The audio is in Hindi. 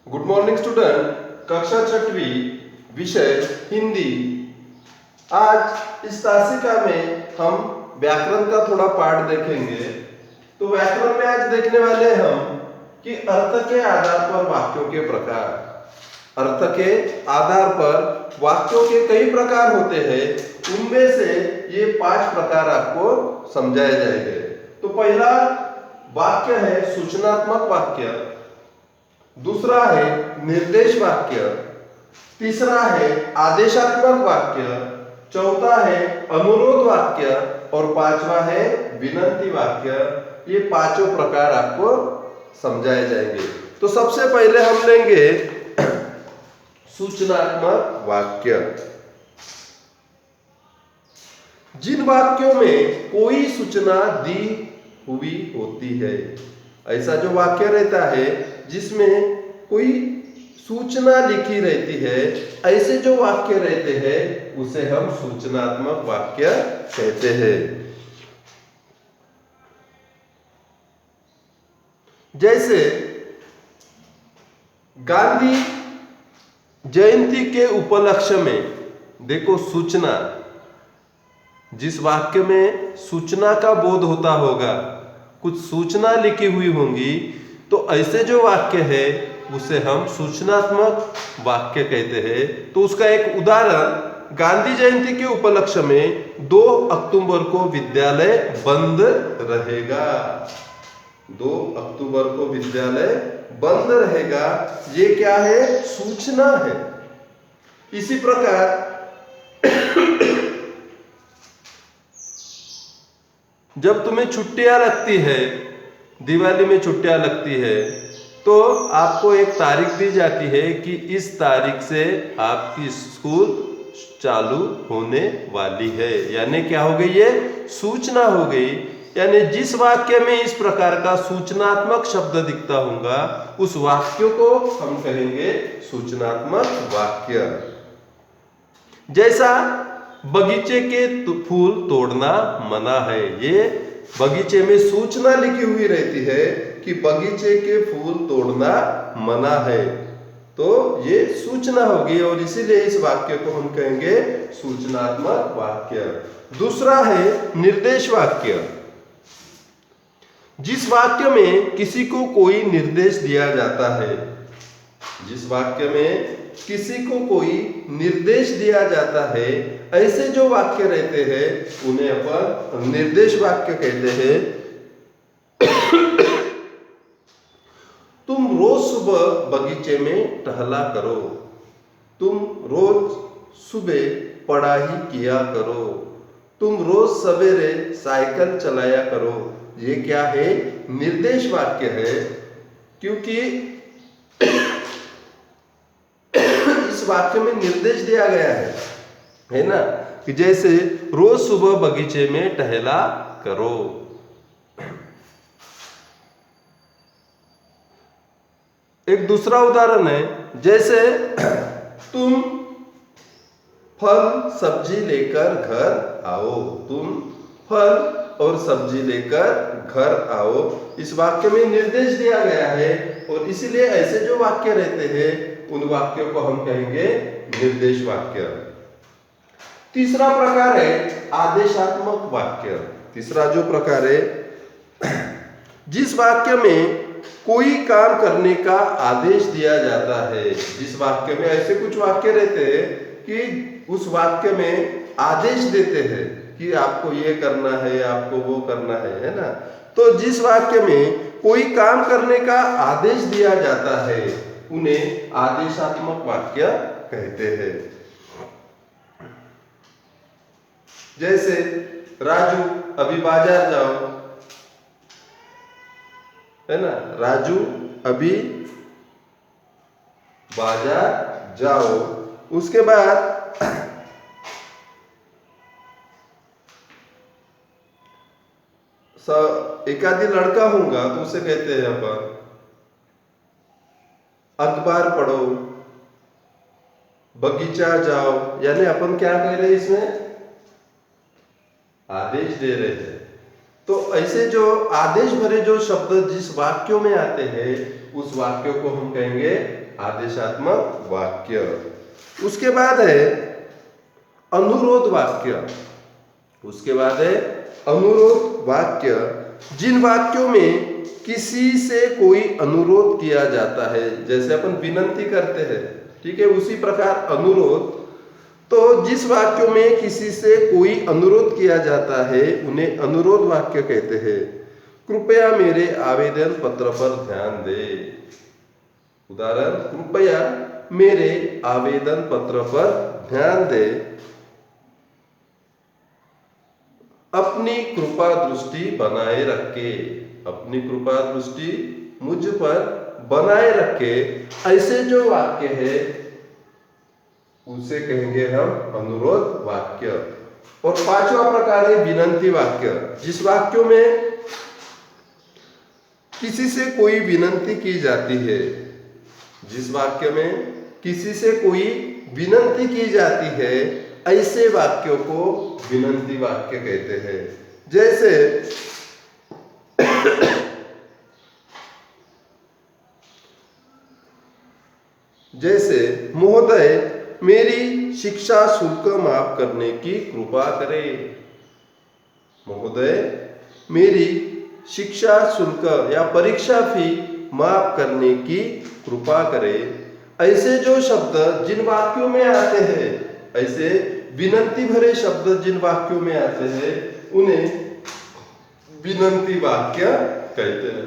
Good morning student. कक्षा छठवीं, विषय हिंदी। आज इस तासिका में हम व्याकरण का थोड़ा पाठ देखेंगे। तो व्याकरण में आज देखने वाले हम कि अर्थ के आधार पर वाक्यों के प्रकार। अर्थ के आधार पर वाक्यों के कई प्रकार होते हैं, उनमें से ये 5 प्रकार आपको समझाए जाएंगे। तो पहला वाक्य है सूचनात्मक वाक्य, दूसरा है निर्देश वाक्य, तीसरा है आदेशात्मक वाक्य, चौथा है अनुरोध वाक्य और पांचवा है विनंती वाक्य। ये पांचों प्रकार आपको समझाए जाएंगे। तो सबसे पहले हम लेंगे सूचनात्मक वाक्य। जिन वाक्यों में कोई सूचना दी हुई होती है, ऐसा जो वाक्य रहता है जिसमें कोई सूचना लिखी रहती है, ऐसे जो वाक्य रहते हैं उसे हम सूचनात्मक वाक्य कहते हैं। जैसे गांधी जयंती के उपलक्ष्य में देखो सूचना, जिस वाक्य में सूचना का बोध होता होगा, कुछ सूचना लिखी हुई होंगी, तो ऐसे जो वाक्य है उसे हम सूचनात्मक वाक्य कहते हैं। तो उसका एक उदाहरण, गांधी जयंती के उपलक्ष्य में 2 अक्टूबर को विद्यालय बंद रहेगा। 2 अक्टूबर को विद्यालय बंद रहेगा, ये क्या है? सूचना है। इसी प्रकार जब तुम्हें छुट्टियां लगती है, दिवाली में छुट्टियां लगती है, तो आपको एक तारीख दी जाती है कि इस तारीख से आपकी स्कूल चालू होने वाली है। यानी क्या हो गई? ये सूचना हो गई। यानी जिस वाक्य में इस प्रकार का सूचनात्मक शब्द दिखता होगा, उस वाक्य को हम कहेंगे सूचनात्मक वाक्य। जैसा बगीचे के फूल तोड़ना मना है, ये बगीचे में सूचना लिखी हुई रहती है कि बगीचे के फूल तोड़ना मना है, तो ये सूचना होगी और इसीलिए इस वाक्य को हम कहेंगे सूचनात्मक वाक्य। दूसरा है निर्देश वाक्य। जिस वाक्य में किसी को कोई निर्देश दिया जाता है, जिस वाक्य में किसी को कोई निर्देश दिया जाता है, ऐसे जो वाक्य रहते हैं उन्हें अपन निर्देश वाक्य कहते हैं। तुम रोज सुबह बगीचे में टहला करो, तुम रोज सुबह पढ़ाई किया करो, तुम रोज सवेरे साइकिल चलाया करो। ये क्या है? निर्देश वाक्य है, क्योंकि इस वाक्य में निर्देश दिया गया है ना, कि जैसे रोज सुबह बगीचे में टहला करो। एक दूसरा उदाहरण है, जैसे तुम फल सब्जी लेकर घर आओ, तुम फल और सब्जी लेकर घर आओ। इस वाक्य में निर्देश दिया गया है और इसीलिए ऐसे जो वाक्य रहते हैं उन वाक्यों को हम कहेंगे निर्देश वाक्य। तीसरा प्रकार है आदेशात्मक वाक्य। तीसरा जो प्रकार है, जिस वाक्य में कोई काम करने का आदेश दिया जाता है। जिस वाक्य में ऐसे कुछ वाक्य रहते हैं कि उस वाक्य में आदेश देते हैं कि आपको ये करना है, आपको वो करना है ना। तो जिस वाक्य में कोई काम करने का आदेश दिया जाता है उन्हें आदेशात्मक वाक्य कहते हैं। जैसे राजू अभी बाजार जाओ, है ना, राजू अभी बाजार जाओ। उसके बाद एक आदि लड़का होगा तो उसे कहते हैं अपन अखबार पढ़ो, बगीचा जाओ। यानी अपन क्या कह रहे हैं? इसमें आदेश दे रहे हैं। तो ऐसे जो आदेश भरे जो शब्द जिस वाक्यों में आते हैं उस वाक्य को हम कहेंगे आदेशात्मक वाक्य। उसके बाद है अनुरोध वाक्य। उसके बाद है अनुरोध वाक्य, जिन वाक्यों में किसी से कोई अनुरोध किया जाता है, जैसे अपन विनंती करते हैं, ठीक है, उसी प्रकार अनुरोध। तो जिस वाक्यों में किसी से कोई अनुरोध किया जाता है उन्हें अनुरोध वाक्य कहते हैं। कृपया मेरे आवेदन पत्र पर ध्यान दे। उदाहरण, कृपया मेरे आवेदन पत्र पर ध्यान दे। अपनी कृपा दृष्टि बनाए रखे। अपनी कृपा दृष्टि मुझ पर बनाए रखे। ऐसे जो वाक्य है उसे कहेंगे हम अनुरोध वाक्य। और पांचवा प्रकार है विनंती वाक्य। जिस वाक्यों में किसी से कोई विनंती की जाती है, जिस वाक्य में किसी से कोई विनंती की जाती है, ऐसे वाक्यों को विनंती वाक्य कहते हैं। जैसे महोदय मेरी शिक्षा शुल्क माफ करने की कृपा करें। महोदय मेरी शिक्षा शुल्क या परीक्षा फी माफ करने की कृपा करें। ऐसे जो शब्द जिन वाक्यों में आते हैं, ऐसे विनंती भरे शब्द जिन वाक्यों में आते हैं उन्हें विनंती वाक्य कहते हैं।